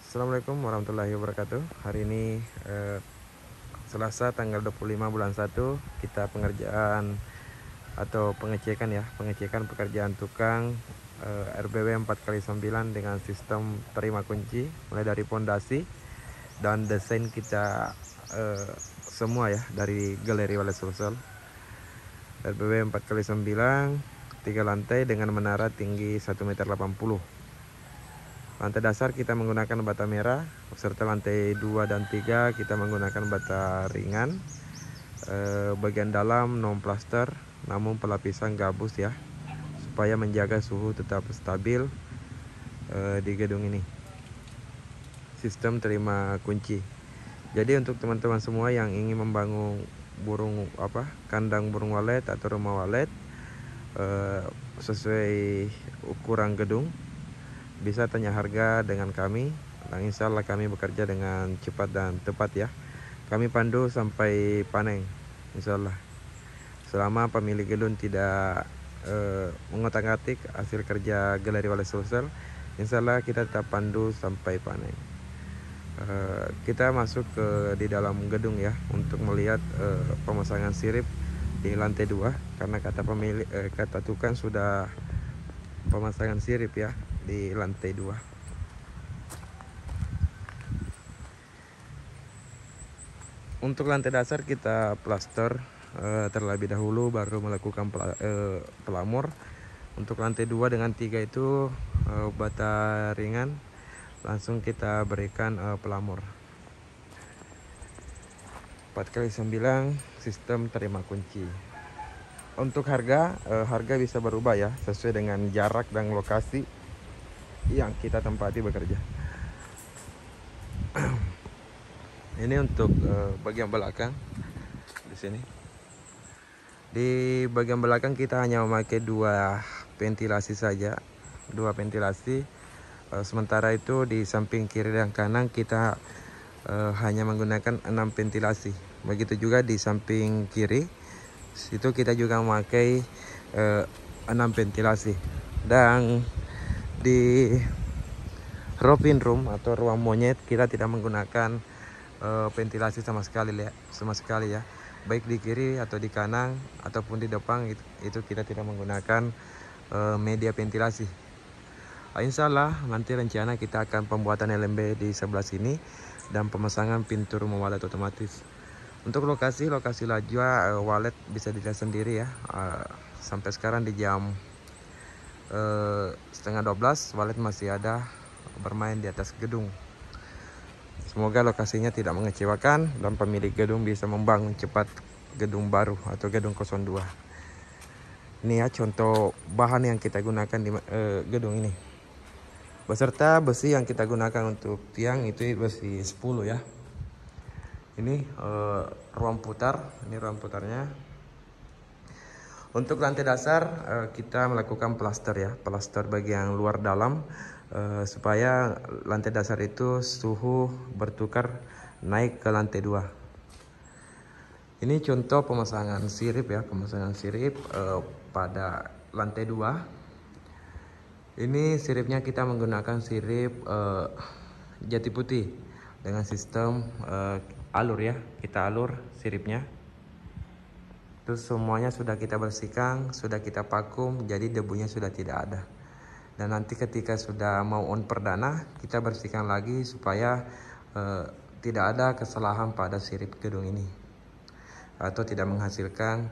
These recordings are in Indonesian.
Assalamualaikum warahmatullahi wabarakatuh. Hari ini Selasa tanggal 25 bulan 1, kita pengerjaan atau pengecekan pekerjaan tukang RBW 4x9 dengan sistem terima kunci mulai dari pondasi dan desain kita semua ya dari Galeri Walet Sulsel. RBW 4x9 3 lantai dengan menara tinggi 1,80 m. Lantai dasar kita menggunakan bata merah, serta lantai 2 dan 3 kita menggunakan bata ringan. Bagian dalam non plaster namun pelapisan gabus ya, supaya menjaga suhu tetap stabil di gedung ini. Sistem terima kunci. Jadi untuk teman-teman semua yang ingin membangun kandang burung walet atau rumah walet sesuai ukuran gedung, bisa tanya harga dengan kami, dan insya Allah kami bekerja dengan cepat dan tepat ya. Kami pandu sampai panen, insya Allah. Selama pemilik gedung tidak mengotak-atik hasil kerja Galeri Walet Sulsel, insya Allah kita tetap pandu sampai panen. Kita masuk di dalam gedung ya untuk melihat pemasangan sirip di lantai 2, karena kata tukang sudah pemasangan sirip ya di lantai 2. Untuk lantai dasar kita plaster terlebih dahulu, baru melakukan pelamur. Untuk lantai 2 dengan 3 itu bata ringan, langsung kita berikan pelamur. 4x9 sistem terima kunci. Untuk harga bisa berubah ya, sesuai dengan jarak dan lokasi yang kita tempati bekerja. Ini untuk bagian belakang di sini. Di bagian belakang kita hanya memakai 2 ventilasi saja, 2 ventilasi. Sementara itu di samping kiri dan kanan kita hanya menggunakan 6 ventilasi. Begitu juga di samping kiri, situ kita juga memakai 6 ventilasi. Dan di roving room atau ruang monyet kita tidak menggunakan ventilasi sama sekali ya, baik di kiri atau di kanan ataupun di depan, itu kita tidak menggunakan media ventilasi. Insya Allah nanti rencana kita akan pembuatan LMB di sebelah sini dan pemasangan pintu rumah walet otomatis. Untuk lokasi lajua walet bisa dilihat sendiri ya. Sampai sekarang di jam setengah 12 walet masih ada bermain di atas gedung. Semoga lokasinya tidak mengecewakan dan pemilik gedung bisa membangun cepat gedung baru atau gedung 02. Ini ya contoh bahan yang kita gunakan di gedung ini. Beserta besi yang kita gunakan untuk tiang itu besi 10 ya. Ini ruang putar, ini ruang putarnya. Untuk lantai dasar kita melakukan plaster ya, plaster bagian luar dalam, supaya lantai dasar itu suhu bertukar naik ke lantai 2. Ini contoh pemasangan sirip ya, pada lantai 2. Ini siripnya kita menggunakan sirip jati putih dengan sistem alur ya, kita alur siripnya. Terus semuanya sudah kita bersihkan, sudah kita vakum, jadi debunya sudah tidak ada. Dan nanti ketika sudah mau on perdana, kita bersihkan lagi supaya tidak ada kesalahan pada sirip gedung ini, atau tidak menghasilkan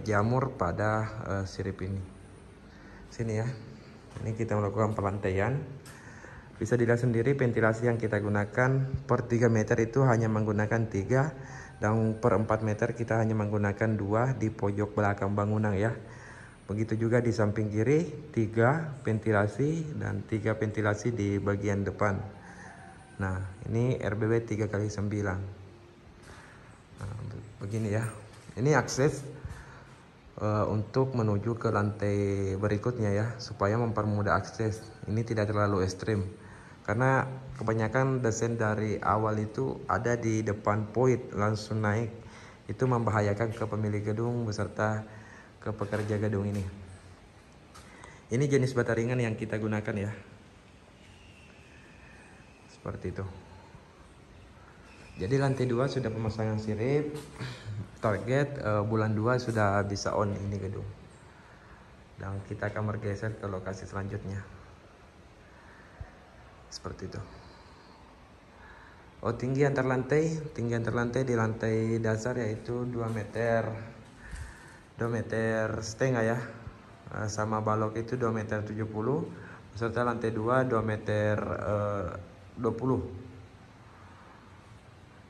jamur pada sirip ini. Sini ya, ini kita melakukan pelantaian. Bisa dilihat sendiri ventilasi yang kita gunakan per 3 meter itu hanya menggunakan 3, dan per 4 meter kita hanya menggunakan 2 di pojok belakang bangunan ya. Begitu juga di samping kiri 3 ventilasi dan 3 ventilasi di bagian depan. Nah ini RBW 3x9. Nah, begini ya, ini akses untuk menuju ke lantai berikutnya ya, supaya mempermudah akses. Ini tidak terlalu ekstrim, karena kebanyakan desain dari awal itu ada di depan poin langsung naik, itu membahayakan ke pemilik gedung beserta ke pekerja gedung ini. Ini jenis bata ringan yang kita gunakan ya. Seperti itu. Jadi lantai 2 sudah pemasangan sirip. Target bulan 2 sudah bisa on ini gedung. Dan kita akan bergeser ke lokasi selanjutnya. Seperti itu. Oh, tinggi antar lantai di lantai dasar yaitu 2 meter 2,5 meter ya. Sama balok itu 2,70 meter. Beserta lantai 2 2,20 meter.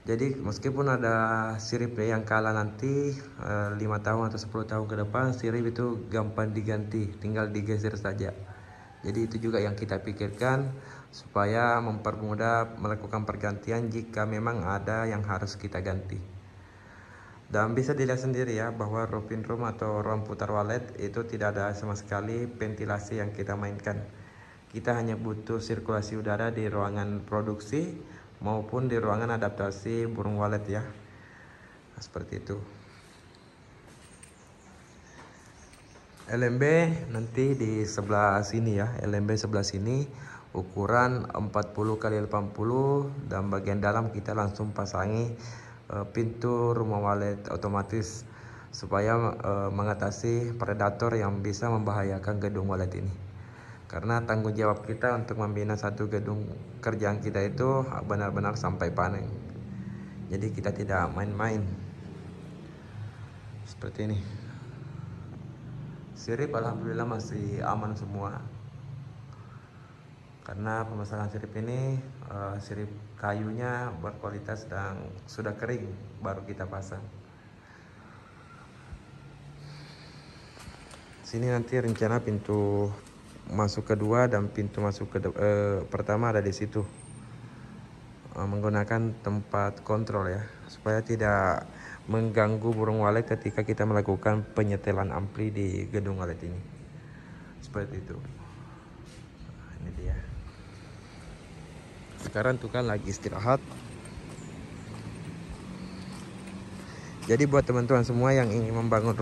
Jadi meskipun ada sirip yang kalah nanti 5 tahun atau 10 tahun ke depan, sirip itu gampang diganti, tinggal digeser saja. Jadi itu juga yang kita pikirkan supaya mempermudah melakukan pergantian jika memang ada yang harus kita ganti. Dan bisa dilihat sendiri ya bahwa ropin room atau ruang putar walet itu tidak ada sama sekali ventilasi yang kita mainkan. Kita hanya butuh sirkulasi udara di ruangan produksi maupun di ruangan adaptasi burung walet ya. Nah, seperti itu. LMB nanti di sebelah sini ya. LMB sebelah sini ukuran 40 x 80 dan bagian dalam kita langsung pasangi pintu rumah walet otomatis supaya mengatasi predator yang bisa membahayakan gedung walet ini. Karena tanggung jawab kita untuk membina satu gedung kerjaan kita itu benar-benar sampai panen. Jadi kita tidak main-main. Seperti ini. Sirip alhamdulillah masih aman semua. Karena pemasangan sirip ini sirip kayunya berkualitas dan sudah kering baru kita pasang. Sini nanti rencana pintu masuk kedua dan pintu masuk pertama ada di situ. Menggunakan tempat kontrol ya, supaya tidak mengganggu burung walet ketika kita melakukan penyetelan ampli di gedung walet ini. Seperti itu. Ini dia. Sekarang tuh kan lagi istirahat. Jadi buat teman-teman semua yang ingin membangun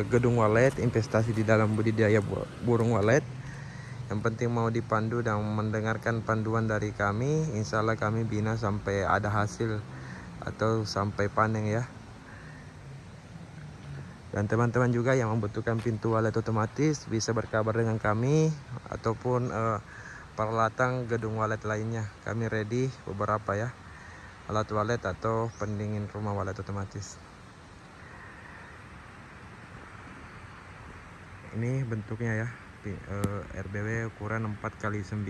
gedung walet, investasi di dalam budidaya burung walet, yang penting mau dipandu dan mendengarkan panduan dari kami, insya Allah kami bina sampai ada hasil atau sampai panen ya. Dan teman-teman juga yang membutuhkan pintu walet otomatis bisa berkabar dengan kami ataupun peralatan gedung walet lainnya. Kami ready beberapa ya, alat walet atau pendingin rumah walet otomatis. Ini bentuknya ya, RBW ukuran 4 x 9.